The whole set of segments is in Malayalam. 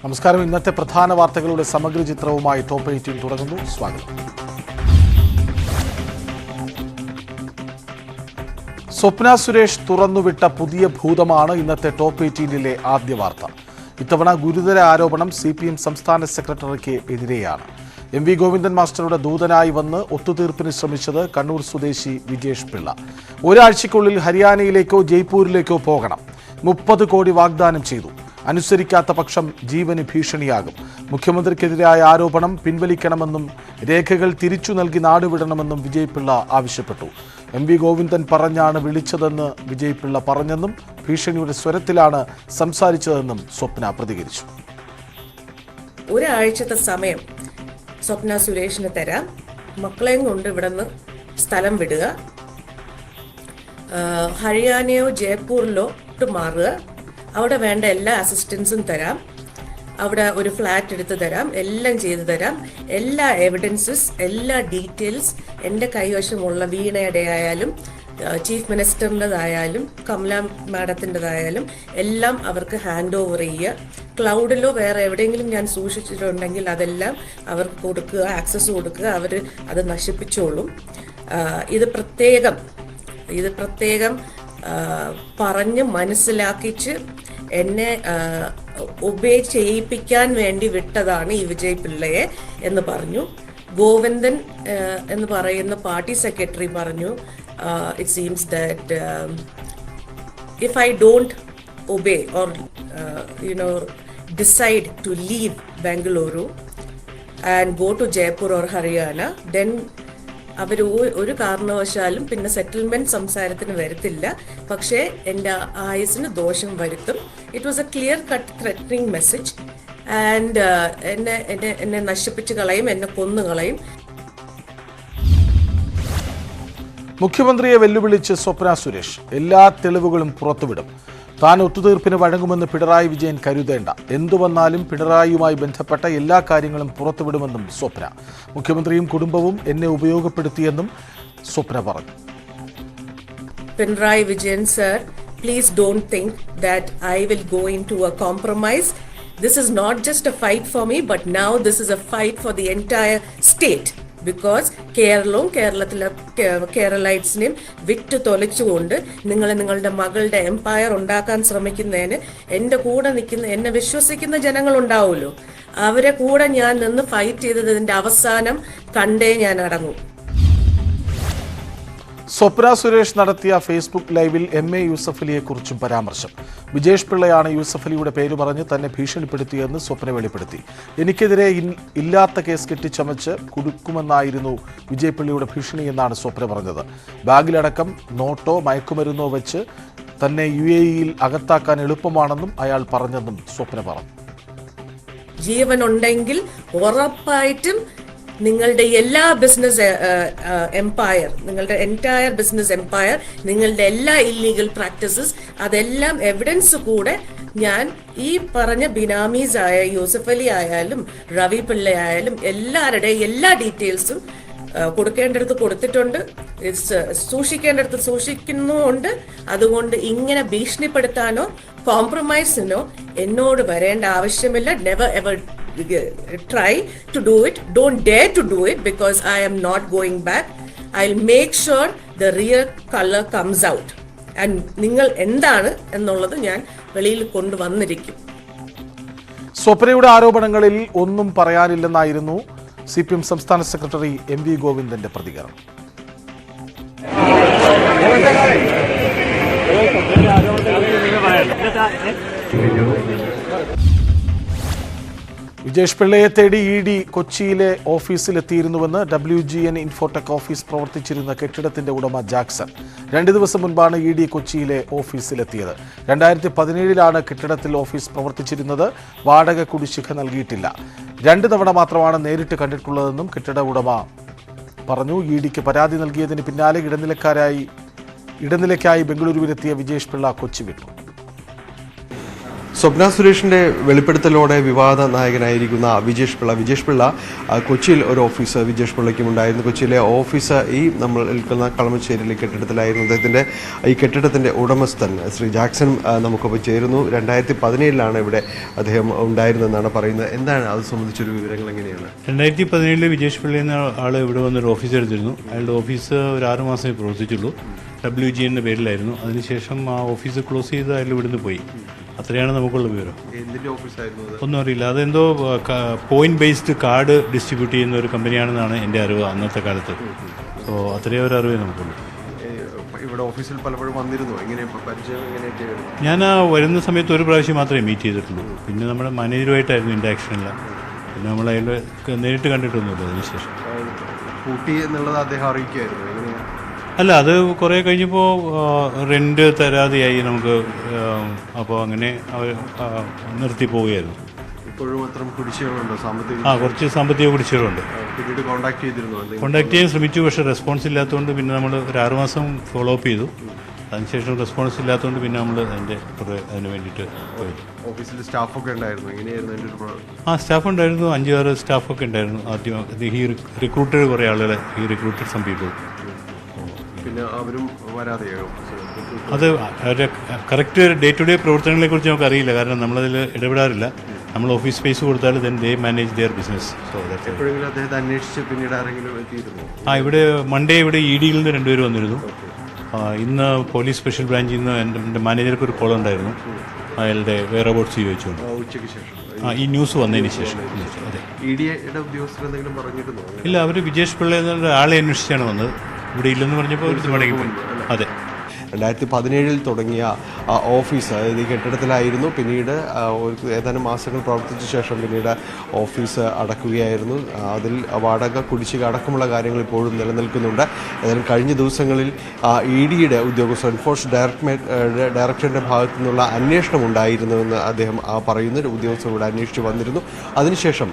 നമസ്കാരം. ഇന്നത്തെ പ്രധാന വാർത്തകളുടെ സമഗ്ര ചിത്രവുമായി ടോപ്പ് 18 തുടങ്ങുന്നു. സ്വാഗതം. സ്വപ്ന സുരേഷ് തുറന്നുവിട്ട പുതിയ ഭൂതമാണ് ഇന്നത്തെ ടോപ്പ് 18-ലെ ആദ്യ വാർത്ത. ഇത്തവണ ഗുരുതര ആരോപണം CPM സംസ്ഥാന സെക്രട്ടറിക്ക് എതിരെയാണ്. MV ഗോവിന്ദൻ മാസ്റ്ററുടെ ദൂതനായി വന്ന് ഒത്തുതീർപ്പിന് ശ്രമിച്ചത് കണ്ണൂർ സ്വദേശി വിജേഷ് പിള്ള. ഒരാഴ്ചയ്ക്കുള്ളിൽ ഹരിയാനയിലേക്കോ ജയ്പൂരിലേക്കോ പോകണം. 30 കോടി വാഗ്ദാനം ചെയ്തു. അനുസരിക്കാത്ത പക്ഷം ജീവന് ഭീഷണിയാകും. മുഖ്യമന്ത്രിക്കെതിരായ ആരോപണം പിൻവലിക്കണമെന്നും രേഖകൾ തിരിച്ചു നൽകി നാടുവിടണമെന്നും വിജയ് പിള്ള ആവശ്യപ്പെട്ടു. MV ഗോവിന്ദൻ പറഞ്ഞാണ് വിളിച്ചതെന്ന് വിജയ് പിള്ള പറഞ്ഞെന്നും ഭീഷണിയുടെ സ്വരത്തിലാണ് സംസാരിച്ചതെന്നും സ്വപ്ന പ്രതികരിച്ചു. ഒരാഴ്ചത്തെ സമയം സ്വപ്ന സുരേഷിന് തരാം. മക്കളെയും കൊണ്ട് ഇവിടെ നിന്ന് സ്ഥലം വിടുക, ഹരിയാനയോ ജയ്പൂരിലോ മാറുക. അവിടെ വേണ്ട എല്ലാ അസിസ്റ്റൻസും തരാം. അവിടെ ഒരു ഫ്ലാറ്റ് എടുത്ത് തരാം. എല്ലാം ചെയ്തു തരാം. എല്ലാ എവിഡൻസസ്, എല്ലാ ഡീറ്റെയിൽസ് എൻ്റെ കൈവശമുള്ള വീണയുടെ ആയാലും ചീഫ് മിനിസ്റ്ററിൻ്റെതായാലും കമല മാഡത്തിൻ്റെതായാലും എല്ലാം അവർക്ക് ഹാൻഡ് ഓവർ ചെയ്യുക. ക്ലൗഡിലോ വേറെ എവിടെയെങ്കിലും ഞാൻ സൂക്ഷിച്ചിട്ടുണ്ടെങ്കിൽ അതെല്ലാം അവർക്ക് കൊടുക്കുക, ആക്സസ് കൊടുക്കുക. അവർ അത് നശിപ്പിച്ചോളും. ഇത് പ്രത്യേകം പറഞ്ഞ് മനസ്സിലാക്കിച്ച് എന്നെ ഒബേ ചെയ്യിപ്പിക്കാൻ വേണ്ടി വിട്ടതാണ് ഈ വിജയ് പിള്ളയെ എന്ന് പറഞ്ഞു. ഗോവിന്ദൻ എന്ന് പറയുന്ന പാർട്ടി സെക്രട്ടറി പറഞ്ഞു, it seems that if I don't obey or decide to leave Bengaluru and go to Jaipur or Haryana, then അവർ ഒരു കാരണവശാലും പിന്നെ സെറ്റിൽമെന്റ് സംസാരത്തിന് വരത്തില്ല, പക്ഷേ എൻ്റെ ആയുസിന് ദോഷം വരുത്തും. It was A clear cut threatening message. And എന്നെ നശിപ്പിച്ച് കളയും, എന്നെ കൊന്നു കളയും. മുഖ്യമന്ത്രിയെ വെല്ലുവിളിച്ച് സ്വപ്ന സുരേഷ്. എല്ലാ തെളിവുകളും പുറത്തുവിടും. താൻ ഒത്തുതീർപ്പിന് വഴങ്ങുമെന്ന് പിണറായി വിജയൻ കരുതേണ്ട. എന്തു വന്നാലും പിണറായിയുമായി ബന്ധപ്പെട്ട എല്ലാ കാര്യങ്ങളും പുറത്തുവിടുമെന്നും സ്വപ്ന. മുഖ്യമന്ത്രിയും കുടുംബവും എന്നെ ഉപയോഗപ്പെടുത്തിയെന്നും സ്വപ്ന പറഞ്ഞു. Pinarayi Vijayan sir, please don't think that I will go into a compromise. This is not just a fight for me, but now this is a fight for the entire state. Because കേരളത്തിലെ കേരളൈറ്റ്സിനെയും വിറ്റ് തൊലച്ചുകൊണ്ട് നിങ്ങളുടെ മകളുടെ എംപയർ ഉണ്ടാക്കാൻ ശ്രമിക്കുന്നതിന് എൻ്റെ കൂടെ നിൽക്കുന്ന, എന്നെ വിശ്വസിക്കുന്ന ജനങ്ങളുണ്ടാവുമല്ലോ, അവരെ കൂടെ ഞാൻ നിന്ന് ഫൈറ്റ് ചെയ്തതിൻ്റെ അവസാനം കണ്ടേ ഞാൻ അടങ്ങും. സ്വപ്ന സുരേഷ് നടത്തിയ ഫേസ്ബുക്ക് ലൈവിൽ MA യൂസഫലിയെക്കുറിച്ചും പരാമർശം. വിജേഷ് പിള്ളയാണ് യൂസഫലിയുടെ പേര് പറഞ്ഞ് തന്നെ ഭീഷണിപ്പെടുത്തിയെന്ന് സ്വപ്ന വെളിപ്പെടുത്തി. എനിക്കെതിരെ ഇല്ലാത്ത കേസ് കെട്ടിച്ചമച്ച് കുടുക്കുമെന്നായിരുന്നു വിജയ് പിള്ളയുടെ ഭീഷണി എന്നാണ് സ്വപ്ന പറഞ്ഞത്. ബാഗിലടക്കം നോട്ടോ മയക്കുമരുന്നോ വെച്ച് തന്നെ UAE-യിൽ അകത്താക്കാൻ എളുപ്പമാണെന്നും അയാൾ പറഞ്ഞെന്നും സ്വപ്ന പറഞ്ഞു. ജീവനുണ്ടെങ്കിൽ ഉറപ്പായിട്ടും നിങ്ങളുടെ എല്ലാ ബിസിനസ് എംപയർ, നിങ്ങളുടെ എൻറ്റയർ ബിസിനസ് എംപയർ, നിങ്ങളുടെ എല്ലാ ഇല്ലീഗൽ പ്രാക്ടീസസ്, അതെല്ലാം എവിഡൻസ് കൂടെ ഞാൻ ഈ പറഞ്ഞ ബിനാമീസ് ആയ യൂസഫ് അലി ആയാലും രവി പിള്ള ആയാലും എല്ലാവരുടെയും എല്ലാ ഡീറ്റെയിൽസും കൊടുക്കേണ്ടടുത്ത് കൊടുത്തിട്ടുണ്ട്. സൂക്ഷിക്കേണ്ടടുത്ത് സൂക്ഷിക്കുന്നുമുണ്ട്. അതുകൊണ്ട് ഇങ്ങനെ ഭീഷണിപ്പെടുത്താനോ കോംപ്രമൈസിനോ എന്നോട് വരേണ്ട ആവശ്യമില്ല. Never ever try to do it. Don't dare to do it, because I am not going back. I'll make sure the real color comes out. And നിങ്ങൾ എന്താണ് എന്നുള്ളത് ഞാൻ വെളിയിൽ കൊണ്ടുവന്നിരിക്കും. സ്വപ്നയുടെ ആരോപണങ്ങളിൽ ഒന്നും പറയാനില്ലെന്നായിരുന്നു CPM സംസ്ഥാന സെക്രട്ടറി MV ഗോവിന്ദന്റെ പ്രതികരണം. വിജേഷ് പിള്ളയെ തേടി ED കൊച്ചിയിലെ ഓഫീസിലെത്തിയിരുന്നുവെന്ന് WGN ഇൻഫോടെക് ഓഫീസ് പ്രവർത്തിച്ചിരുന്ന കെട്ടിടത്തിന്റെ ഉടമ ജാക്സൺ. 2 ദിവസം മുൻപാണ് ED കൊച്ചിയിലെ ഓഫീസിലെത്തിയത്. 2017-ലാണ് കെട്ടിടത്തിൽ ഓഫീസ് പ്രവർത്തിച്ചിരുന്നത്. വാടക കുടിശ്ശിക നൽകിയിട്ടില്ല. 2 തവണ മാത്രമാണ് നേരിട്ട് കണ്ടിട്ടുള്ളതെന്നും കെട്ടിട ഉടമ പറഞ്ഞു. EDക്ക് പരാതി നൽകിയതിന് പിന്നാലെ ഇടനിലക്കായി ബംഗളൂരുവിലെത്തിയ വിജേഷ് പിള്ള കൊച്ചി വിട്ടു. സ്വപ്ന സുരേഷിന്റെ വെളിപ്പെടുത്തലോടെ വിവാദ നായകനായിരിക്കുന്ന വിജേഷ് പിള്ള കൊച്ചിയിൽ ഒരു ഓഫീസ് വിജേഷ് പിള്ളയ്ക്കും ഉണ്ടായിരുന്നു. കൊച്ചിയിലെ ഓഫീസ് ഈ നമ്മൾ നിൽക്കുന്ന കളമശ്ശേരിയിലെ കെട്ടിടത്തിലായിരുന്നു. അദ്ദേഹത്തിന്റെ ഈ കെട്ടിടത്തിന്റെ ഉടമസ്ഥൻ ശ്രീ ജാക്സൺ നമുക്കൊപ്പം ചേരുന്നു. 2017 ഇവിടെ അദ്ദേഹം ഉണ്ടായിരുന്നെന്നാണ് പറയുന്നത്. എന്താണ് അത് സംബന്ധിച്ചൊരു വിവരങ്ങൾ എങ്ങനെയാണ്? 2017 വിജേഷ് പിള്ള എന്ന ആൾ ഇവിടെ വന്നൊരു ഓഫീസ് എടുത്തിരുന്നു. അയാളുടെ ഓഫീസ് ഒരു 6 മാസമേ പ്രവർത്തിച്ചുള്ളൂ. WG എന്ന പേരിലായിരുന്നു. അതിനുശേഷം ആ ഓഫീസ് ക്ലോസ് ചെയ്ത് അയാൾ ഇവിടുന്ന് പോയി. അത്രയാണ് നമുക്കുള്ള വിവരം. ഒന്നും അറിയില്ല. അതെന്തോ പോയിന്റ് ബേസ്ഡ് കാർഡ് ഡിസ്ട്രിബ്യൂട്ട് ചെയ്യുന്ന ഒരു കമ്പനിയാണെന്നാണ് എൻ്റെ അറിവ് അന്നത്തെ കാലത്ത്. സോ അത്രയും ഒരു അറിവേ നമുക്കുള്ളൂ. ഇവിടെ ഓഫീസിൽ പലപ്പോഴും വന്നിരുന്നു. ഞാൻ വരുന്ന സമയത്ത് ഒരു പ്രാവശ്യം മാത്രമേ മീറ്റ് ചെയ്തിട്ടുള്ളൂ. പിന്നെ നമ്മുടെ മാനേജറുമായിട്ടായിരുന്നു ഇൻട്രാക്ഷനില്ല. പിന്നെ നമ്മൾ അതിൽ നേരിട്ട് കണ്ടിട്ടൊന്നുമില്ല. അതിനുശേഷം കൂട്ടി എന്നുള്ളത് അദ്ദേഹം അറിയിക്കുമായിരുന്നു. അല്ല, അത് കുറേ കഴിഞ്ഞപ്പോൾ റെൻറ്റ് തരാതെയായി നമുക്ക്. അപ്പോൾ അങ്ങനെ അവർ നിർത്തി പോവുകയായിരുന്നു. ഇപ്പോഴും അത്തരം കുടിശ്ശികളുണ്ടോ? കുറച്ച് സാമ്പത്തിക കുടിശ്ശികളുണ്ട്. പിന്നീട് കോൺടാക്ട് ചെയ്യാൻ ശ്രമിച്ചു. പക്ഷേ റെസ്പോൺസ് ഇല്ലാത്തതുകൊണ്ട് പിന്നെ നമ്മൾ ഒരു 6 മാസം ഫോളോ അപ്പ് ചെയ്തു. അതിനുശേഷം റെസ്പോൺസ് ഇല്ലാത്തതുകൊണ്ട് പിന്നെ നമ്മൾ അതിന് വേണ്ടിയിട്ട് പോയി. ഓഫീസിൽ സ്റ്റാഫൊക്കെ ഉണ്ടായിരുന്നു. എങ്ങനെയായിരുന്നു? സ്റ്റാഫ് ഉണ്ടായിരുന്നു. 5-6 സ്റ്റാഫൊക്കെ ഉണ്ടായിരുന്നു. ആദ്യം ഈ റിക്രൂട്ടഡ് കുറേ ആളുകളെ റിക്രൂട്ടഡ് സം പീപ്പിൾ. പിന്നെ അവരും വരാതെയാകും. അത് കറക്റ്റ് ഡേ ടു ഡേ പ്രവർത്തനങ്ങളെ കുറിച്ച് നമുക്ക് അറിയില്ല. കാരണം നമ്മളതിൽ ഇടപെടാറില്ല. നമ്മൾ ഓഫീസ് സ്പേസ് കൊടുത്താൽ then they manage their business. ഇവിടെ മൺഡേ ഇവിടെ ED-യിൽ നിന്ന് 2 പേര് വന്നിരുന്നു. ഇന്ന് പോലീസ് സ്പെഷ്യൽ ബ്രാഞ്ചിൽ നിന്ന് എൻ്റെ മാനേജർക്ക് ഒരു കോൾ ഉണ്ടായിരുന്നു. അയാളുടെ വെയർ അബൌട്ട്സ് ചോദിച്ചുകൊണ്ട് ഈ ന്യൂസ് വന്നതിന് ശേഷം. അതെ, ഇല്ല, അവർ വിജേഷ് പിള്ള എന്നുള്ള ആളെ അന്വേഷിച്ചാണ് വന്നത്. ഇവിടെ ഇല്ലെന്ന് പറഞ്ഞപ്പോൾ ഒരു മടങ്ങി പോയി. അതെ, 2017 തുടങ്ങിയ ഓഫീസ് അതായത് ഈ കെട്ടിടത്തിലായിരുന്നു. പിന്നീട് ഏതാനും മാസങ്ങൾ പ്രവർത്തിച്ച ശേഷം പിന്നീട് ഓഫീസ് അടക്കുകയായിരുന്നു. അതിൽ വാടക കുടിശ്ശിക അടക്കമുള്ള കാര്യങ്ങൾ ഇപ്പോഴും നിലനിൽക്കുന്നുണ്ട്. ഏതായാലും കഴിഞ്ഞ ദിവസങ്ങളിൽ ED-യുടെ ഉദ്യോഗസ്ഥർ എൻഫോഴ്സ്മെന്റ് ഡയറക്ടറുടെ ഭാഗത്തു നിന്നുള്ള അന്വേഷണം ഉണ്ടായിരുന്നുവെന്ന് അദ്ദേഹം പറയുന്നു. ഉദ്യോഗസ്ഥർ ഇവിടെ അന്വേഷിച്ച് വന്നിരുന്നു. അതിനുശേഷം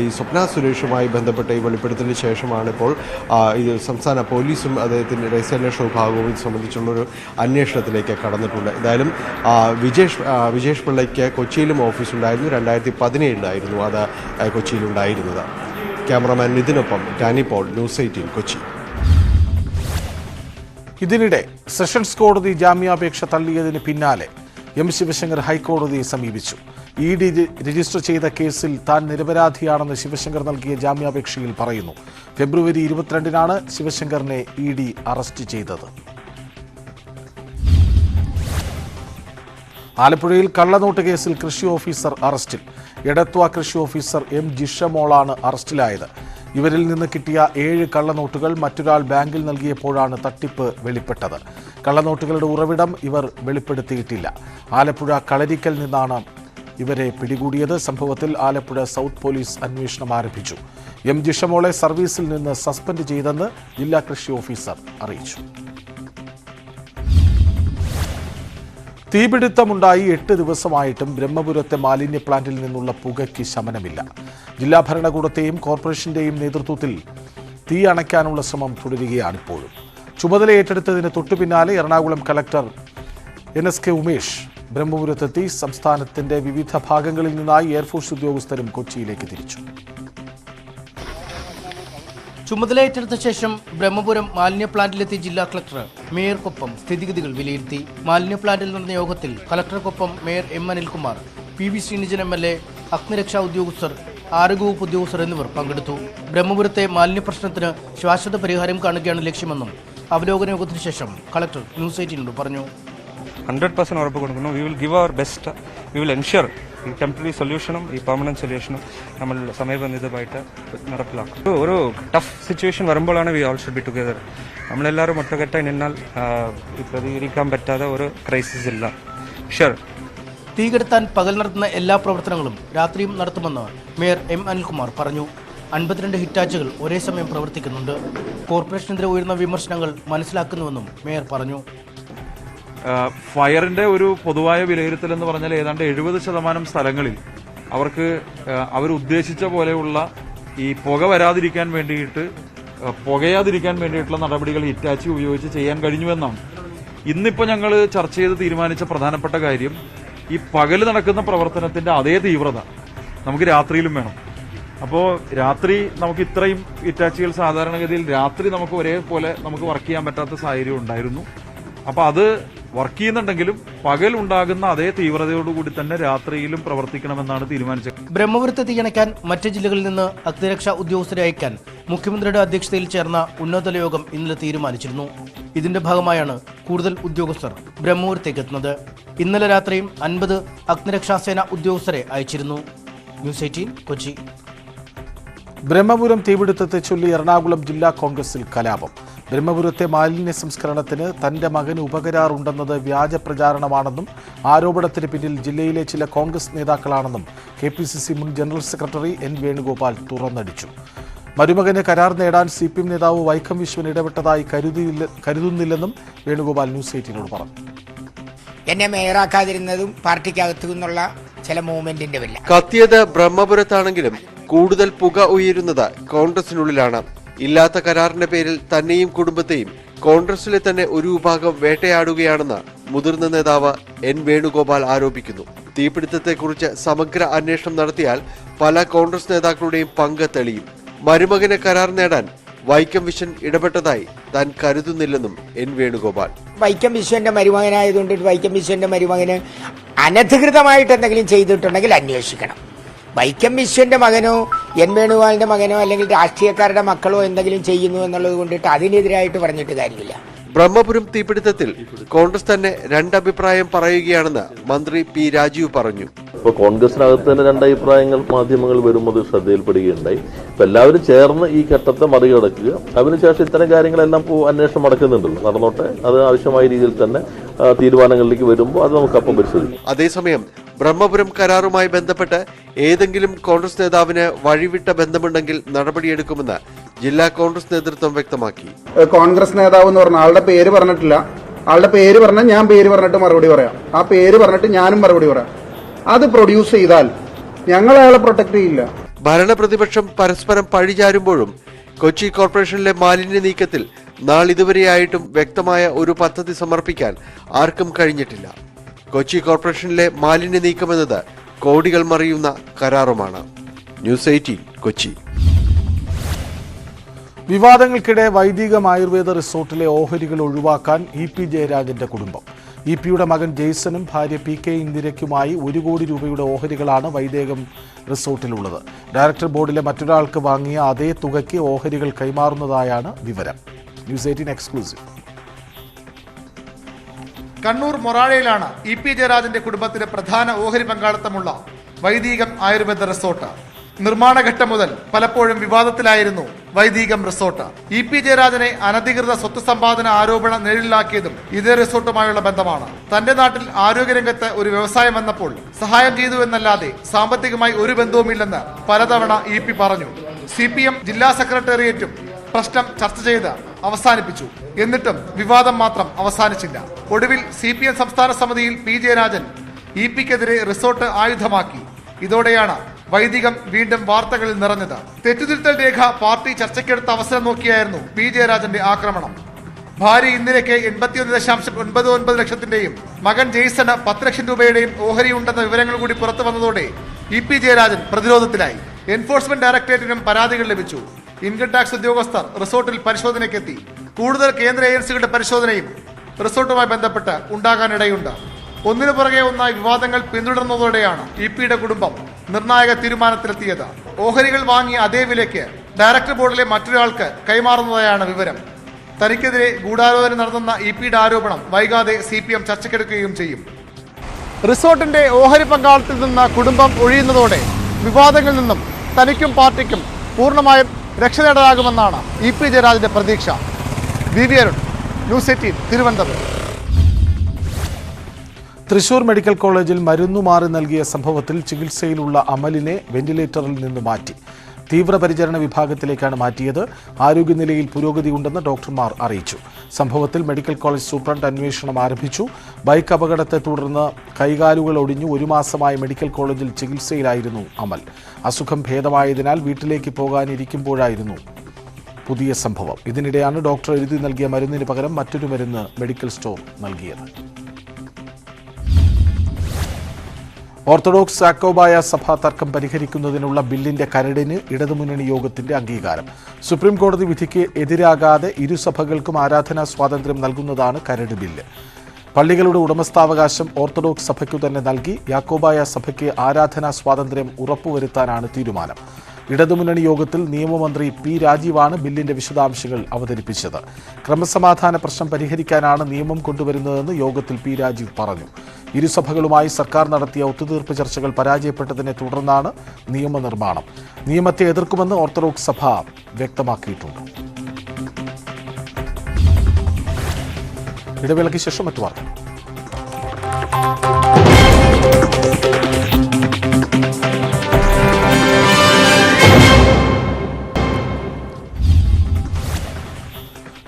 ഈ സ്വപ്ന സുരേഷുമായി ബന്ധപ്പെട്ട ഈ വെളിപ്പെടുത്തലിന് ശേഷമാണ് ഇപ്പോൾ ഇത് സംസ്ഥാന പോലീസും അദ്ദേഹത്തിൻ്റെ രഹസ്യാന്വേഷണ വിഭാഗവും ഇത് സംബന്ധിച്ചുള്ളൊരു അന്വേഷണത്തിലേക്ക് കടന്നിട്ടുണ്ട്. എന്തായാലും വിജേഷ് പിള്ളയ്ക്ക് കൊച്ചിയിലും ഓഫീസുണ്ടായിരുന്നു. 2017 അത് കൊച്ചിയിലുണ്ടായിരുന്നത്. ക്യാമറമാൻ നിതിനൊപ്പം ടാനി പോൾ, ന്യൂസ് 18 കൊച്ചി. ഇതിനിടെ സെഷൻസ് കോടതി ജാമ്യാപേക്ഷ തള്ളിയതിന് പിന്നാലെ ശിവശങ്കർ ഹൈക്കോടതിയെ സമീപിച്ചു. ED രജിസ്റ്റർ ചെയ്ത കേസിൽ താൻ നിരപരാധിയാണെന്ന് ശിവശങ്കർ നൽകിയ ജാമ്യാപേക്ഷയിൽ പറയുന്നു. ഫെബ്രുവരി 22-നാണ് ശിവശങ്കറിനെ ED അറസ്റ്റ് ചെയ്തത്. ആലപ്പുഴയിൽ കള്ളനോട്ട് കേസിൽ കൃഷി ഓഫീസർ അറസ്റ്റിൽ. എടത്വ കൃഷി ഓഫീസർ M ജിഷമോളാണ് അറസ്റ്റിലായത്. ഇവരിൽ നിന്ന് കിട്ടിയ 7 കള്ളനോട്ടുകൾ മറ്റൊരാൾ ബാങ്കിൽ നൽകിയപ്പോഴാണ് തട്ടിപ്പ് വെളിപ്പെട്ടത്. കള്ളനോട്ടുകളുടെ ഉറവിടം ഇവർ വെളിപ്പെടുത്തിയിട്ടില്ല. ആലപ്പുഴ കളരിക്കൽ നിന്നാണ് ഇവരെ പിടികൂടിയത്. സംഭവത്തിൽ ആലപ്പുഴ സൗത്ത് പോലീസ് അന്വേഷണം ആരംഭിച്ചു. M ജിഷമോളെ സർവീസിൽ നിന്ന് സസ്പെൻഡ് ചെയ്തെന്ന് ജില്ലാ കൃഷി ഓഫീസർ അറിയിച്ചു. തീപിടുത്തമുണ്ടായി 8 ദിവസമായിട്ടും ബ്രഹ്മപുരത്തെ മാലിന്യ പ്ലാന്റിൽ നിന്നുള്ള പുകയ്ക്ക് ശമനമില്ല. ജില്ലാ ഭരണകൂടത്തെയും കോർപ്പറേഷന്റെയും നേതൃത്വത്തിൽ തീ അണയ്ക്കാനുള്ള ശ്രമം തുടരുകയാണിപ്പോഴും. ചുമതല ഏറ്റെടുത്തതിന് തൊട്ടുപിന്നാലെ എറണാകുളം കളക്ടർ NSK ഉമേഷ് ബ്രഹ്മപുരത്തെത്തി. സംസ്ഥാനത്തിന്റെ വിവിധ ഭാഗങ്ങളിൽ നിന്നായി എയർഫോഴ്സ് ഉദ്യോഗസ്ഥരും കൊച്ചിയിലേക്ക് തിരിച്ചു. ചുമതലയേറ്റെടുത്ത ശേഷം ബ്രഹ്മപുരം മാലിന്യ പ്ലാന്റിലെത്തിയ ജില്ലാ കളക്ടർ മേയർക്കൊപ്പം സ്ഥിതിഗതികൾ വിലയിരുത്തി. മാലിന്യ പ്ലാന്റിൽ നടന്ന യോഗത്തിൽ കളക്ടർക്കൊപ്പം mayor M Anilkumar, PV Sreenijan MLA, അഗ്നിരക്ഷാ ഉദ്യോഗസ്ഥർ, ആരോഗ്യവകുപ്പ് ഉദ്യോഗസ്ഥർ എന്നിവർ പങ്കെടുത്തു. ബ്രഹ്മപുരത്തെ മാലിന്യ പ്രശ്നത്തിന് ശാശ്വത പരിഹാരം കാണുകയാണ് ലക്ഷ്യമെന്നും അവലോകന യോഗത്തിന് ശേഷം കളക്ടർ ന്യൂസ് 18 പറഞ്ഞു. 100% ഉറപ്പ് കൊടുക്കുന്നു. We will give our best. We will ensure ഈ ടെമ്പററി സൊല്യൂഷനും ഈ പെർമനന്റ് സൊല്യൂഷനും നമ്മൾ സമയബന്ധിതമായിട്ട് നടപ്പിലാക്കും. ഒരു ടഫ് സിറ്റുവേഷൻ വരുമ്പോഴാണ് we all should be together. നമ്മളെല്ലാവരും ഒറ്റക്കെട്ടായി നിന്നാൽ പ്രതികരിക്കാൻ പറ്റാതെ ഒരു ക്രൈസിസ് ഇല്ല. ഷുവർ. തീ കെടുത്താൻ പകൽ നടത്തുന്ന എല്ലാ പ്രവർത്തനങ്ങളും രാത്രിയും നടത്തുമെന്ന് മേയർ M അനിൽകുമാർ പറഞ്ഞു. 52 ഹിറ്റാച്ചുകൾ ഒരേ സമയം പ്രവർത്തിക്കുന്നുണ്ട്. കോർപ്പറേഷനെതിരെ ഉയർന്ന വിമർശനങ്ങൾ മനസ്സിലാക്കുന്നുവെന്നും മേയർ പറഞ്ഞു. ഫയറിന്റെ ഒരു പൊതുവായ വിലയിരുത്തൽ എന്ന് പറഞ്ഞാൽ ഏതാണ്ട് 70% സ്ഥലങ്ങളിൽ അവർക്ക് അവരുദ്ദേശിച്ച പോലെയുള്ള ഈ പുകയാതിരിക്കാൻ വേണ്ടിയിട്ടുള്ള നടപടികൾ ഹിറ്റാച്ചി ഉപയോഗിച്ച് ചെയ്യാൻ കഴിഞ്ഞുവെന്നാണ്. ഇന്നിപ്പോൾ ഞങ്ങൾ ചർച്ച ചെയ്ത് തീരുമാനിച്ച പ്രധാനപ്പെട്ട കാര്യം ഈ പകല് നടക്കുന്ന പ്രവർത്തനത്തിന്റെ അതേ തീവ്രത നമുക്ക് രാത്രിയിലും വേണം. അപ്പോൾ രാത്രി നമുക്ക് ഇത്രയും ഇറ്റാച്ചികൾ സാധാരണഗതിയിൽ രാത്രി നമുക്ക് ഒരേപോലെ നമുക്ക് വർക്ക് ചെയ്യാൻ പറ്റാത്ത സാഹചര്യം ഉണ്ടായിരുന്നു. അപ്പോൾ അത് വർക്ക് ചെയ്യുന്നുണ്ടെങ്കിലും പകൽ ഉണ്ടാകുന്ന അതേ തീവ്രതയോടുകൂടി തന്നെ രാത്രിയിലും പ്രവർത്തിക്കണമെന്നാണ് തീരുമാനിച്ചത്. ബ്രഹ്മപുരത്ത് തീയണയ്ക്കാൻ മറ്റ് ജില്ലകളിൽ നിന്ന് അഗ്നിരക്ഷാ ഉദ്യോഗസ്ഥരെ അയക്കാൻ മുഖ്യമന്ത്രിയുടെ അധ്യക്ഷതയിൽ ചേർന്ന ഉന്നതതല യോഗം ഇന്നലെ തീരുമാനിച്ചിരുന്നു. ഇതിന്റെ ഭാഗമായാണ് കൂടുതൽ ഉദ്യോഗസ്ഥർ ബ്രഹ്മപുരത്തേക്ക് എത്തുന്നത്. ഇന്നലെ രാത്രിയും 50 അഗ്നിരക്ഷാസേന ഉദ്യോഗസ്ഥരെ അയച്ചിരുന്നു. ന്യൂസ് 18 കൊച്ചി. ബ്രഹ്മപുരം തീപിടുത്തത്തെ ചൊല്ലി എറണാകുളം ജില്ലാ കോൺഗ്രസിൽ കലാപം. ബ്രഹ്മപുരത്തെ മാലിന്യ സംസ്കരണത്തിന് തന്റെ മകന് ഉപകരാറുണ്ടെന്നത് വ്യാജ പ്രചാരണമാണെന്നും ആരോപണത്തിന് പിന്നിൽ ജില്ലയിലെ ചില കോൺഗ്രസ് നേതാക്കളാണെന്നും KPCC മുൻ ജനറൽ സെക്രട്ടറി N വേണുഗോപാൽ തുറന്നടിച്ചു. മരുമകന് കരാർ നേടാൻ CPM നേതാവ് വൈക്കം വിശ്വൻ ഇടപെട്ടതായി കരുതുന്നില്ലെന്നും വേണുഗോപാൽ ന്യൂസ് 18 പറഞ്ഞു. എന്നെ മേയറാക്കാതിരുന്നതും പാർട്ടിക്കകത്തു നിന്നുള്ള ചില മൂവ്മെന്റിന്റെ വല്ല. കത്തിയത് ബ്രഹ്മപുരത്താണെങ്കിലും കൂടുതൽ പുക ഉയരുന്നത് കോൺഗ്രസിനുള്ളിലാണ്. ഇല്ലാത്ത കരാറിന്റെ പേരിൽ തന്നെയും കുടുംബത്തെയും കോൺഗ്രസിലെ തന്നെ ഒരു വിഭാഗം വേട്ടയാടുകയാണെന്ന് മുതിർന്ന നേതാവ് N വേണുഗോപാൽ ആരോപിക്കുന്നു. തീപിടുത്തത്തെക്കുറിച്ച് സമഗ്ര അന്വേഷണം നടത്തിയാൽ പല കോൺഗ്രസ് നേതാക്കളുടെയും പങ്ക് തെളിയും. മരുമകന് കരാർ നേടാൻ വൈക്കം വിശ്വൻ ഇടപെട്ടതായി താൻ കരുതുന്നില്ലെന്നും N വേണുഗോപാൽ. വൈക്കം വിശ്വന്റെ മരുമകനായതുകൊണ്ട് വൈക്കം വിശ്വന്റെ മരുമകന് അനധികൃതമായിട്ട് എന്തെങ്കിലും ചെയ്തിട്ടുണ്ടെങ്കിൽ അന്വേഷിക്കണം. വൈക്കം വിശ്വന്റെ മകനോ N വേണുഗോപാലിന്റെ മകനോ അല്ലെങ്കിൽ രാഷ്ട്രീയക്കാരുടെ മക്കളോ എന്തെങ്കിലും ചെയ്യുന്നു എന്നുള്ളത് കൊണ്ടിട്ട് അതിനെതിരായിട്ട് പറഞ്ഞിട്ട് കാര്യമില്ല. ബ്രഹ്മപുരം തീപിടുത്തത്തിൽ കോൺഗ്രസ് തന്നെ രണ്ടഭിപ്രായം പറയുകയാണെന്ന് മന്ത്രി P രാജീവ് പറഞ്ഞു. ഇപ്പോൾ കോൺഗ്രസിനകത്ത് തന്നെ രണ്ടഭിപ്രായങ്ങൾ മാധ്യമങ്ങൾ വരുമ്പോൾ ശ്രദ്ധയിൽപ്പെടുകയുണ്ടായി. ഇപ്പം എല്ലാവരും ചേർന്ന് ഈ ഘട്ടത്തെ മറികടക്കുക. അതിനുശേഷം ഇത്തരം കാര്യങ്ങളെല്ലാം അന്വേഷണം നടക്കുന്നുണ്ടല്ലോ, നടന്നോട്ടെ. അത് ആവശ്യമായ രീതിയിൽ തന്നെ തീരുമാനങ്ങളിലേക്ക് വരുമ്പോൾ അത് നമുക്ക് അപ്പം പരിശോധിക്കും. അതേസമയം ബ്രഹ്മപുരം കരാറുമായി ബന്ധപ്പെട്ട് ഏതെങ്കിലും കോൺഗ്രസ് നേതാവിന് വഴിവിട്ട ബന്ധമുണ്ടെങ്കിൽ നടപടിയെടുക്കുമെന്ന് ജില്ലാ കോൺഗ്രസ് നേതൃത്വം വ്യക്തമാക്കി. കോൺഗ്രസ് നേതാവ് എന്ന് പറഞ്ഞ ആളുടെ പേര് പറഞ്ഞിട്ടില്ല. ആളുടെ പേര് പറഞ്ഞാൽ ഞാൻ പേര് പറഞ്ഞിട്ട് മറുപടി പറയാം. ആ പേര് പറഞ്ഞിട്ട് ഞാനും മറുപടി പറയാം. അത് പ്രൊഡ്യൂസ് ചെയ്താൽ ഞങ്ങൾ അയാളെ പ്രൊട്ടക്ട് ചെയ്യില്ല. ഭരണപ്രതിപക്ഷം പരസ്പരം പഴിചാരുമ്പോഴും കൊച്ചി കോർപ്പറേഷനിലെ മാലിന്യ നീക്കത്തിൽ നാളിതുവരെയായിട്ടും വ്യക്തമായ ഒരു പദ്ധതി സമർപ്പിക്കാൻ ആർക്കും കഴിഞ്ഞിട്ടില്ല. കൊച്ചി കോർപ്പറേഷനിലെ മാലിന്യ നീക്കമെന്നത് കോടികൾ മറിയുന്ന കരാറുമാണ്. ന്യൂസ് 18 കൊച്ചി. വിവാദങ്ങൾക്കിടെ വൈദികം ആയുർവേദ റിസോർട്ടിലെ ഓഹരികൾ ഒഴിവാക്കാൻ EP ജയരാജന്റെ കുടുംബം. EP-യുടെ മകൻ ജെയ്സനും ഭാര്യ PK ഇന്ദിരയ്ക്കുമായി 1 കോടി രൂപയുടെ ഓഹരികളാണ് വൈദേകം റിസോർട്ടിലുള്ളത്. ഡയറക്ടർ ബോർഡിലെ മറ്റൊരാൾക്ക് വാങ്ങിയ അതേ തുകയ്ക്ക് ഓഹരികൾ കൈമാറുന്നതായാണ് വിവരം. News 18 exclusive. കണ്ണൂർ മൊറാഴയിലാണ് EP ജയരാജന്റെ കുടുംബത്തിലെ പ്രധാന ഓഹരി പങ്കാളിത്തമുള്ള വൈദികം ആയുർവേദ റിസോർട്ട്. നിർമ്മാണഘട്ടം മുതൽ പലപ്പോഴും വിവാദത്തിലായിരുന്നു വൈദികം റിസോർട്ട്. EP ജയരാജനെ അനധികൃത സ്വത്ത് സമ്പാദന ആരോപണം നേരിലാക്കിയതും ഇതേ റിസോർട്ടുമായുള്ള ബന്ധമാണ്. തന്റെ നാട്ടിൽ ആരോഗ്യരംഗത്ത് ഒരു വ്യവസായം വന്നപ്പോൾ സഹായം ചെയ്തു എന്നല്ലാതെ സാമ്പത്തികമായി ഒരു ബന്ധവുമില്ലെന്ന് പലതവണ EP പറഞ്ഞു. CPM ജില്ലാ സെക്രട്ടേറിയറ്റും പ്രശ്നം ചർച്ച ചെയ്ത് അവസാനിപ്പിച്ചു. എന്നിട്ടും വിവാദം മാത്രം അവസാനിച്ചില്ല. ഒടുവിൽ CPM സംസ്ഥാന സമിതിയിൽ P ജയരാജൻ EP-ക്കെതിരെ റിസോർട്ട് ആയുധമാക്കി. ഇതോടെയാണ് വൈദികം വീണ്ടും വാർത്തകളിൽ നിറഞ്ഞത്. തെറ്റുതിരുത്തൽ രേഖ പാർട്ടി ചർച്ചയ്ക്കെടുത്ത അവസരം നോക്കിയായിരുന്നു P ജയരാജന്റെ ആക്രമണം. ഭാര്യ ഇന്ദിരയ്ക്ക് 81.99 ലക്ഷത്തിന്റെയും മകൻ ജെയ്സന് 10 ലക്ഷം രൂപയുടെയും ഓഹരിയുണ്ടെന്ന വിവരങ്ങൾ കൂടി പുറത്തു വന്നതോടെ EP ജയരാജൻ പ്രതിരോധത്തിലായി. എൻഫോഴ്സ്മെന്റ് ഡയറക്ടറേറ്റിനും പരാതികൾ ലഭിച്ചു. ഇൻകം ടാക്സ് ഉദ്യോഗസ്ഥർ റിസോർട്ടിൽ പരിശോധനയ്ക്കെത്തി. കൂടുതൽ കേന്ദ്ര ഏജൻസികളുടെ പരിശോധനയും റിസോർട്ടുമായി ബന്ധപ്പെട്ട് ഉണ്ടാകാനിടയുണ്ട്. ഒന്നിനു പുറകെ ഒന്നായി വിവാദങ്ങൾ പിന്തുടർന്നതോടെയാണ് EP-യുടെ കുടുംബം നിർണായക തീരുമാനത്തിലെത്തിയത്. ഓഹരികൾ വാങ്ങിയ അതേ വിലയ്ക്ക് ഡയറക്ടർ ബോർഡിലെ മറ്റൊരാൾക്ക് കൈമാറുന്നതായാണ് വിവരം. തനിക്കെതിരെ ഗൂഢാലോചന നടത്തുന്ന EP-യുടെ ആരോപണം വൈകാതെ CPM ചർച്ചയ്ക്കെടുക്കുകയും ചെയ്യും. റിസോർട്ടിന്റെ ഓഹരി പങ്കാളിത്തത്തിൽ നിന്ന് കുടുംബം ഒഴിയുന്നതോടെ വിവാദങ്ങളിൽ നിന്നും തനിക്കും പാർട്ടിക്കും പൂർണ്ണമായും രക്ഷ നേടാനാകുമെന്നാണ് EP ജയരാജന്റെ പ്രതീക്ഷ. VV-അരുൺ, ന്യൂസ് 18 തിരുവനന്തപുരം. തൃശൂർ മെഡിക്കൽ കോളേജിൽ മരുന്നു മാറി നൽകിയ സംഭവത്തിൽ ചികിത്സയിലുള്ള അമലിനെ വെന്റിലേറ്ററിൽ നിന്ന് മാറ്റി. തീവ്രപരിചരണ വിഭാഗത്തിലേക്കാണ് മാറ്റിയത്. ആരോഗ്യനിലയിൽ പുരോഗതിയുണ്ടെന്ന് ഡോക്ടർമാർ അറിയിച്ചു. സംഭവത്തിൽ മെഡിക്കൽ കോളേജ് സൂപ്രണ്ട് അന്വേഷണം ആരംഭിച്ചു. ബൈക്ക് അപകടത്തെ തുടർന്ന് കൈകാലുകൾ ഒടിഞ്ഞു 1 മാസമായി മെഡിക്കൽ കോളേജിൽ ചികിത്സയിലായിരുന്നു അമൽ. അസുഖം ഭേദമായതിനാൽ വീട്ടിലേക്ക് പോകാനിരിക്കുമ്പോഴായിരുന്നു പുതിയ സംഭവം. ഇതിനിടെയാണ് ഡോക്ടർ എഴുതി നൽകിയ മരുന്നിന് പകരം മറ്റൊരു മരുന്ന് മെഡിക്കൽ സ്റ്റോർ നൽകിയത്. ഓർത്തഡോക്സ് യാക്കോബായ സഭ തർക്കം പരിഹരിക്കുന്നതിനുള്ള ബില്ലിന്റെ കരടിന് ഇടതുമുന്നണി യോഗത്തിന്റെ അംഗീകാരം. സുപ്രീം കോടതി വിധിക്ക് എതിരാകാതെ ഇരുസഭകൾക്കും ആരാധനാ സ്വാതന്ത്ര്യം നൽകുന്നതാണ് കരട് ബില്ല്. പള്ളികളുടെ ഉടമസ്ഥാവകാശം ഓർത്തഡോക്സ് സഭയ്ക്കു തന്നെ നൽകി യാക്കോബായ സഭയ്ക്ക് ആരാധനാ സ്വാതന്ത്ര്യം ഉറപ്പുവരുത്താനാണ് തീരുമാനം. ഇടതുമുന്നണി യോഗത്തിൽ നിയമമന്ത്രി പി രാജീവാണ് ബില്ലിന്റെ വിശദാംശങ്ങൾ അവതരിപ്പിച്ചത്. ക്രമസമാധാന പ്രശ്നം പരിഹരിക്കാനാണ് നിയമം കൊണ്ടുവരുന്നതെന്ന് യോഗത്തിൽ പി രാജീവ് പറഞ്ഞു. ഇരുസഭകളുമായി സർക്കാർ നടത്തിയ ഒത്തുതീർപ്പ് ചർച്ചകൾ പരാജയപ്പെട്ടതിനെ തുടർന്നാണ് നിയമനിർമ്മാണം. നിയമത്തെ എതിർക്കുമെന്ന് ഓർത്തഡോക്സ് സഭ വ്യക്തമാക്കിയിട്ടുണ്ട്. ഇടവേളയ്ക്ക് ശേഷം മറ്റു വാർത്ത.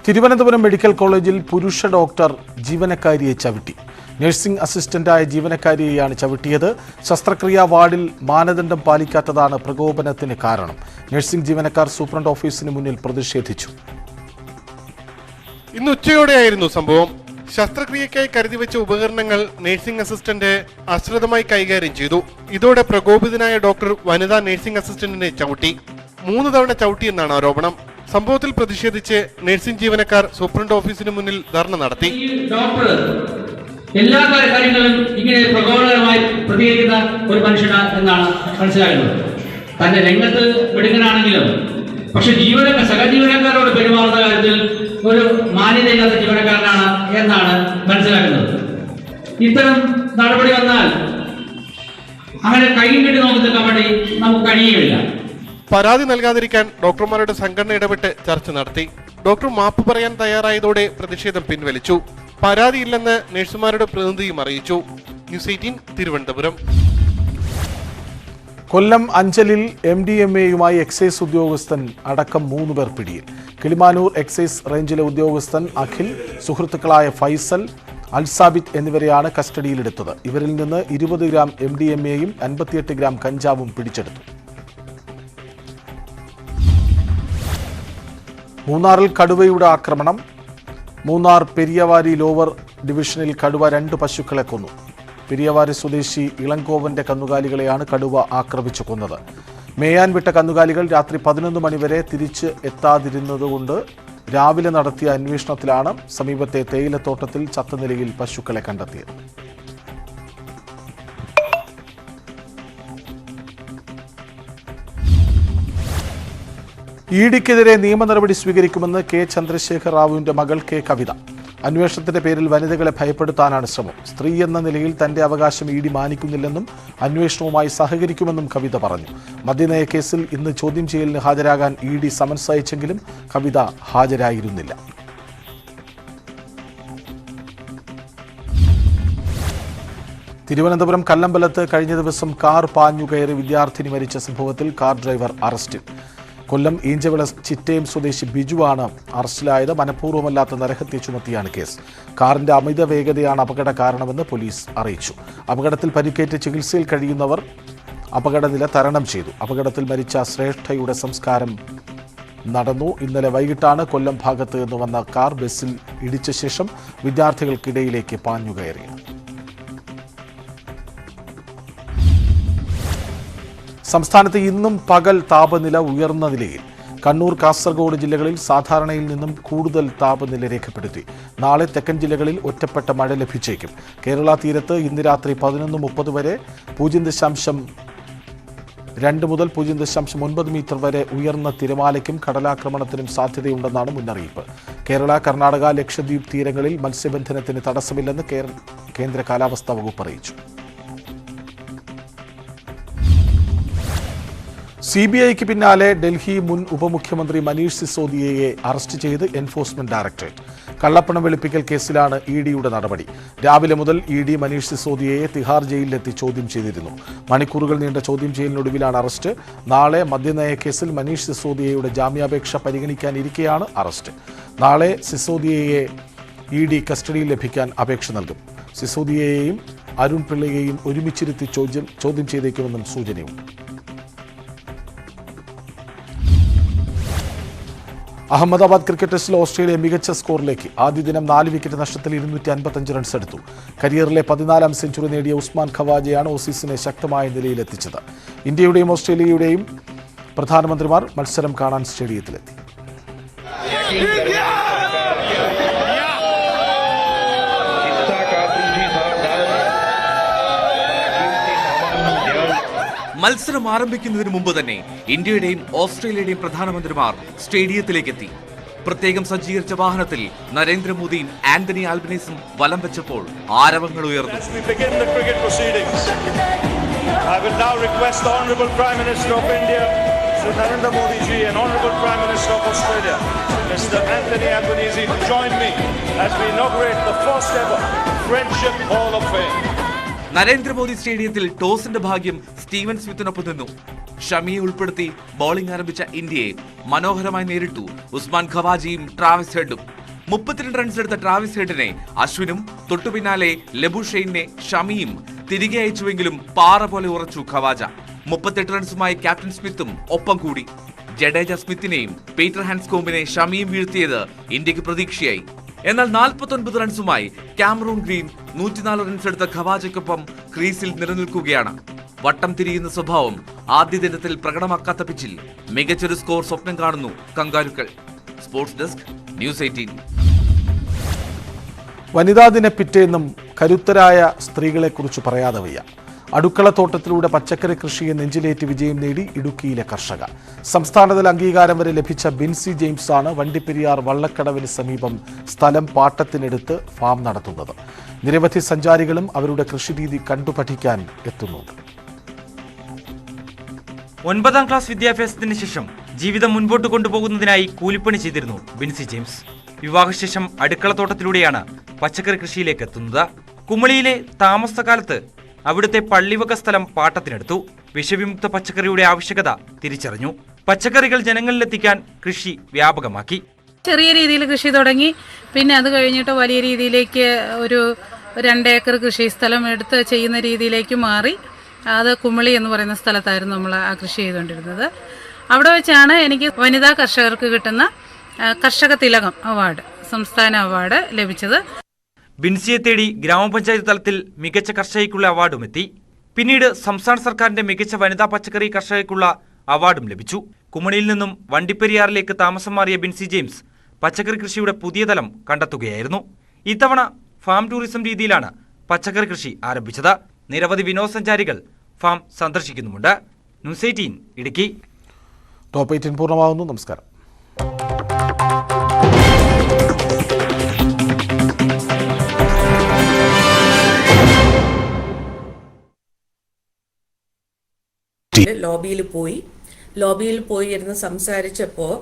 തിരുവനന്തപുരം മെഡിക്കൽ കോളേജിൽ പുരുഷ ഡോക്ടർ ജീവനക്കാരിയെ ചവിട്ടി. നഴ്സിംഗ് അസിസ്റ്റന്റായ ജീവനക്കാരിയെയാണ് ചവിട്ടിയത്. ശസ്ത്രക്രിയാ വാർഡിൽ മാനദണ്ഡം പാലിക്കാത്തതാണ് പ്രകോപനത്തിന് കാരണം. നഴ്സിംഗ് ജീവനക്കാർ സൂപ്രണ്ട് ഓഫീസിന് മുന്നിൽ പ്രതിഷേധിച്ചു. ഇന്ന് ഉച്ചയോടെയായിരുന്നു സംഭവം. ശസ്ത്രക്രിയയ്ക്കായി കരുതിവെച്ച ഉപകരണങ്ങൾ നഴ്സിംഗ് അസിസ്റ്റന്റ് അശ്രദ്ധമായി കൈകാര്യം ചെയ്തു. ഇതോടെ പ്രകോപിതനായ ഡോക്ടർ വനിതാ നഴ്സിംഗ് അസിസ്റ്റന്റിനെ ചവിട്ടി. 3 തവണ ചവിട്ടിയെന്നാണ് ആരോപണം. സംഭവത്തിൽ പ്രതിഷേധിച്ച് നഴ്സിംഗ് ജീവനക്കാർ സൂപ്രണ്ട് ഓഫീസിന് മുന്നിൽ ധർണ നടത്തി. ഡോക്ടർ എല്ലാ കാര്യങ്ങളും ഇങ്ങനെ പ്രകോപനപരമായി പ്രതികരിക്കുന്ന ഒരു മനുഷ്യനാണ് എന്നാണ് മനസ്സിലാകുന്നത്. തന്റെ രംഗത്ത് മിടുക്കനാണെങ്കിലും പക്ഷെ സഹജീവനക്കാരോട് പെരുമാറുന്ന കാര്യത്തിൽ ഒരു മാന്യതയില്ലാത്ത ജീവനക്കാരനാണ് എന്നാണ് മനസ്സിലാക്കുന്നത്. ഇത്തരം നടപടി വന്നാൽ അങ്ങനെ കൈയും കെട്ടി നോക്കി നിൽക്കാൻ വേണ്ടി നമുക്ക് കഴിയുകയില്ല. പരാതി നൽകാതിരിക്കാൻ ഡോക്ടർമാരുടെ സംഘടന ഇടപെട്ട് ചർച്ച നടത്തി. ഡോക്ടർ മാപ്പ് പറയാൻ തയ്യാറായതോടെ പ്രതിഷേധം പിൻവലിച്ചു. പരാതിയില്ലെന്ന് നഴ്സുമാരുടെ പ്രതിനിധിയും അറിയിച്ചു. ന്യൂസ് 18 തിരുവനന്തപുരം. കൊല്ലം അഞ്ചലിൽ MDMAയുമായി എക്സൈസ് ഉദ്യോഗസ്ഥൻ അടക്കം 3 പേർ പിടിയിൽ. കിളിമാനൂർ എക്സൈസ് റേഞ്ചിലെ ഉദ്യോഗസ്ഥൻ അഖിൽ, സുഹൃത്തുക്കളായ ഫൈസൽ, അൽസാബിത്ത് എന്നിവരെയാണ് കസ്റ്റഡിയിലെടുത്തത്. ഇവരിൽ നിന്ന് 20 ഗ്രാം MDMAയും 58 ഗ്രാം കഞ്ചാവും പിടിച്ചെടുത്തു. മൂന്നാറിൽ കടുവയുടെ ആക്രമണം. മൂന്നാർ പെരിയവാരി ലോവർ ഡിവിഷനിൽ കടുവ 2 പശുക്കളെ കൊന്നു. പെരിയവാരി സ്വദേശി ഇളങ്കോവന്റെ കന്നുകാലികളെയാണ് കടുവ ആക്രമിച്ചു കൊന്നത്. മേയാൻ വിട്ട കന്നുകാലികൾ രാത്രി 11 മണിവരെ തിരിച്ച് എത്താതിരുന്നതുകൊണ്ട് രാവിലെ നടത്തിയ അന്വേഷണത്തിലാണ് സമീപത്തെ തേയിലത്തോട്ടത്തിൽ ചത്ത നിലയിൽ പശുക്കളെ കണ്ടെത്തിയത്. ഇഡിക്കെതിരെ നിയമ നടപടി സ്വീകരിക്കുമെന്ന് കെ ചന്ദ്രശേഖർ റാവുവിന്റെ മകൾ കെ കവിത. അന്വേഷണത്തിന്റെ പേരിൽ വനിതകളെ ഭയപ്പെടുത്താനാണ് ശ്രമം. സ്ത്രീ എന്ന നിലയിൽ തന്റെ അവകാശം ഇഡി മാനിക്കുന്നില്ലെന്നും അന്വേഷണവുമായി സഹകരിക്കുമെന്നും കവിത പറഞ്ഞു. മദ്യനയ കേസിൽ ഇന്ന് ചോദ്യം ചെയ്യലിന് ഹാജരാകാൻ ഇഡി സമൻസ് അയച്ചെങ്കിലും കവിത ഹാജരായിരുന്നില്ല. തിരുവനന്തപുരം കല്ലമ്പലത്ത് കഴിഞ്ഞ ദിവസം കാർ പാഞ്ഞുകയറി വിദ്യാർത്ഥിനി മരിച്ച സംഭവത്തിൽ കാർ ഡ്രൈവർ അറസ്റ്റിൽ. കൊല്ലം ഈഞ്ചവിള ചിറ്റയം സ്വദേശി ബിജുവാണ് അറസ്റ്റിലായത്. മനഃപൂർവ്വമല്ലാത്ത നരഹത്യ ചുമത്തിയാണ് കേസ്. കാറിന്റെ അമിത വേഗതയാണ് അപകട കാരണമെന്ന് പോലീസ് അറിയിച്ചു. അപകടത്തിൽ പരിക്കേറ്റ് ചികിത്സയിൽ കഴിയുന്നവർ അപകടനില തരണം ചെയ്തു. അപകടത്തിൽ മരിച്ച ശ്രേഷ്ഠയുടെ സംസ്കാരം നടന്നു. ഇന്നലെ വൈകിട്ടാണ് കൊല്ലം ഭാഗത്ത് നിന്ന് വന്ന കാർ ബസ്സിൽ ഇടിച്ച ശേഷം വിദ്യാർത്ഥികൾക്കിടയിലേക്ക് പാഞ്ഞുകയറിയത്. സംസ്ഥാനത്ത് ഇന്നും പകൽ താപനില ഉയർന്ന നിലയിൽ. കണ്ണൂർ, കാസർഗോഡ് ജില്ലകളിൽ സാധാരണയിൽ നിന്നും കൂടുതൽ താപനില രേഖപ്പെടുത്തി. നാളെ തെക്കൻ ജില്ലകളിൽ ഒറ്റപ്പെട്ട മഴ ലഭിച്ചേക്കും. കേരള തീരത്ത് ഇന്ന് രാത്രി 11:30 വരെ 0.2 മുതൽ 0.9 മീറ്റർ വരെ ഉയർന്ന തിരമാലയ്ക്കും കടലാക്രമണത്തിനും സാധ്യതയുണ്ടെന്നാണ് മുന്നറിയിപ്പ്. കേരള, കർണാടക, ലക്ഷദ്വീപ് തീരങ്ങളിൽ മത്സ്യബന്ധനത്തിന് തടസ്സമില്ലെന്ന് കേന്ദ്ര കാലാവസ്ഥാ വകുപ്പ് അറിയിച്ചു. CBIക്ക് പിന്നാലെ ഡൽഹി മുൻ ഉപമുഖ്യമന്ത്രി മനീഷ് സിസോദിയയെ അറസ്റ്റ് ചെയ്ത് എൻഫോഴ്സ്മെന്റ് ഡയറക്ടറേറ്റ്. കള്ളപ്പണം വെളുപ്പിക്കൽ കേസിലാണ് ഇഡിയുടെ നടപടി. രാവിലെ മുതൽ ഇഡി മനീഷ് സിസോദിയയെ തിഹാർ ജയിലിലെത്തി ചോദ്യം ചെയ്തിരുന്നു. മണിക്കൂറുകൾ നീണ്ട ചോദ്യം ചെയ്യലിനൊടുവിലാണ് അറസ്റ്റ്. നാളെ മദ്യനയ കേസിൽ മനീഷ് സിസോദിയയുടെ ജാമ്യാപേക്ഷ പരിഗണിക്കാനിരിക്കെയാണ് അറസ്റ്റ്. നാളെ സിസോദിയയെ ഇഡി കസ്റ്റഡിയിൽ ലഭിക്കാൻ അപേക്ഷ നൽകും. സിസോദിയയെയും അരുൺ പിള്ളയെയും ഒരുമിച്ചിരുത്തി ചോദ്യം ചെയ്തേക്കുമെന്നും സൂചനയുണ്ട്. അഹമ്മദാബാദ് ക്രിക്കറ്റ് ടെസ്റ്റിൽ ഓസ്ട്രേലിയ മികച്ച സ്കോറിലേക്ക്. ആദ്യ ദിനം 4 വിക്കറ്റ് നഷ്ടത്തിൽ 255 റൺസ് എടുത്തു. കരിയറിലെ 14ാം സെഞ്ചുറി നേടിയ ഉസ്മാൻ ഖവാജയാണ് ഓസീസിനെ ശക്തമായ നിലയിലെത്തിച്ചത്. ഇന്ത്യയുടെയും ഓസ്ട്രേലിയയുടെയും പ്രധാനമന്ത്രിമാർ മത്സരം കാണാൻ സ്റ്റേഡിയത്തിലെത്തി. മത്സരം ആരംഭിക്കുന്നതിന് മുമ്പ് തന്നെ ഇന്ത്യയുടെയും ഓസ്ട്രേലിയയുടെയും പ്രധാനമന്ത്രിമാർ സ്റ്റേഡിയത്തിലേക്കെത്തി. പ്രത്യേകം സജ്ജീകരിച്ച വാഹനത്തിൽ നരേന്ദ്രമോദിയും ആന്റണി ആൽബനീസും വലം വെച്ചപ്പോൾ ആരവങ്ങൾ ഉയർന്നു. നരേന്ദ്രമോദി സ്റ്റേഡിയത്തിൽ ടോസിന്റെ ഭാഗ്യം സ്റ്റീവൻ സ്മിത്തിനൊപ്പം നിന്നു. ഷമിയെ ഉൾപ്പെടുത്തി ബൌളിംഗ് ആരംഭിച്ച ഇന്ത്യയെ മനോഹരമായി നേരിട്ടു ഉസ്മാൻ ഖവാജിയും ട്രാവിസ് ഹെഡും. 32 റൺസ് എടുത്ത ട്രാവിസ് ഹെഡിനെ അശ്വിനും തൊട്ടുപിന്നാലെ ലെബുഷെയ്നെ ഷമിയും തിരികെ അയച്ചുവെങ്കിലും പാറ പോലെ ഉറച്ചു ഖവാജ. 38 റൺസുമായി ക്യാപ്റ്റൻ സ്മിത്തും ഒപ്പം കൂടി. ജഡേജ സ്മിത്തിനെയും പീറ്റർ ഹാൻസ്കോംബിനെ ഷമിയും വീഴ്ത്തിയത് ഇന്ത്യക്ക് പ്രതീക്ഷയായി. എന്നാൽ 49 റൺസുമായി കാമറൂൺ ഗ്രീൻ 104 റൺസ് എടുത്ത ഖവാജയ്ക്കൊപ്പം ക്രീസിൽ നിലനിൽക്കുകയാണ്. വട്ടം തിരിയുന്ന സ്വഭാവം ആദ്യ ദിനത്തിൽ പ്രകടമാക്കാത്ത പിച്ചിൽ മികച്ചൊരു സ്കോർ സ്വപ്നം കാണുന്നു കങ്കാരുക്കൾ. Sports desk, news 18. വനിതാ ദിന പിറ്റേന്നും കരുത്തരായ സ്ത്രീകളെക്കുറിച്ച് പറയാതെ വയ്യ. അടുക്കളത്തോട്ടത്തിലൂടെ പച്ചക്കറി കൃഷിയെ നെഞ്ചിലേറ്റ് വിജയം നേടി ഇടുക്കിയിലെ കർഷക. സംസ്ഥാനതല അംഗീകാരം വരെ ലഭിച്ച ബിൻസി ജെയിംസ് ആണ് വണ്ടിപ്പെരിയാർ വള്ളക്കടവിന് സമീപം സ്ഥലം പാട്ടത്തിനെടുത്ത് ഫാം നടത്തുന്നത്. നിരവധി സഞ്ചാരികളും അവരുടെ കൃഷിരീതി കണ്ടു പഠിക്കാൻ എത്തുന്നുണ്ട്. 9ാം ക്ലാസ് വിദ്യാഭ്യാസത്തിന് ശേഷം ജീവിതം മുൻപോട്ട് കൊണ്ടുപോകുന്നതിനായി കൂലിപ്പണി ചെയ്തിരുന്നു ബിൻസി ജെയിംസ്. വിവാഹശേഷം അടുക്കളത്തോട്ടത്തിലൂടെയാണ് പച്ചക്കറി കൃഷിയിലേക്ക് എത്തുന്നത്. കുമളിയിലെ താമസകാലത്ത് അവിടുത്തെ പള്ളിവക സ്ഥലം പാട്ടത്തിനെടുത്തു. വിഷവിമുക്ത പച്ചക്കറിയുടെ ആവശ്യകത തിരിച്ചറിഞ്ഞു. പച്ചക്കറികൾ ജനങ്ങളിലെത്തിക്കാൻ കൃഷി വ്യാപകമാക്കി. ചെറിയ രീതിയിൽ കൃഷി തുടങ്ങി. പിന്നെ അത് കഴിഞ്ഞിട്ട് വലിയ രീതിയിലേക്ക് ഒരു 2 ഏക്കർ കൃഷി സ്ഥലം എടുത്ത് ചെയ്യുന്ന രീതിയിലേക്ക് മാറി. അത് കുമളി എന്ന് പറയുന്ന സ്ഥലത്തായിരുന്നു നമ്മൾ ആ കൃഷി ചെയ്തുകൊണ്ടിരുന്നത്. അവിടെ വെച്ചാണ് എനിക്ക് വനിതാ കർഷകർക്ക് കിട്ടുന്ന കർഷക തിലകം അവാർഡ്, സംസ്ഥാന അവാർഡ് ലഭിച്ചത്. ബിൻസിയെ തേടി ഗ്രാമപഞ്ചായത്ത് തലത്തിൽ മികച്ച കർഷകയ്ക്കുള്ള അവാർഡും എത്തി. പിന്നീട് സംസ്ഥാന സർക്കാരിന്റെ മികച്ച വനിതാ പച്ചക്കറി കർഷകയ്ക്കുള്ള അവാർഡും ലഭിച്ചു. കുമളിയിൽ നിന്നും വണ്ടിപ്പെരിയാറിലേക്ക് താമസം മാറിയ ബിൻസി ജെയിംസ് പച്ചക്കറി കൃഷിയുടെ പുതിയ തലം കണ്ടെത്തുകയായിരുന്നു. ഇത്തവണ ഫാം ടൂറിസം രീതിയിലാണ് പച്ചക്കറി കൃഷി ആരംഭിച്ചത്. നിരവധി വിനോദസഞ്ചാരികൾ ഫാം സന്ദർശിക്കുന്നുമുണ്ട്. ന്യൂസ് 18 ഇടുക്കി. ടോപ്പ് 18 പൂർണ്ണമാകുന്നു. നമസ്കാരം. ലോബിയിൽ പോയി ഇരുന്ന് സംസാരിച്ചപ്പോൾ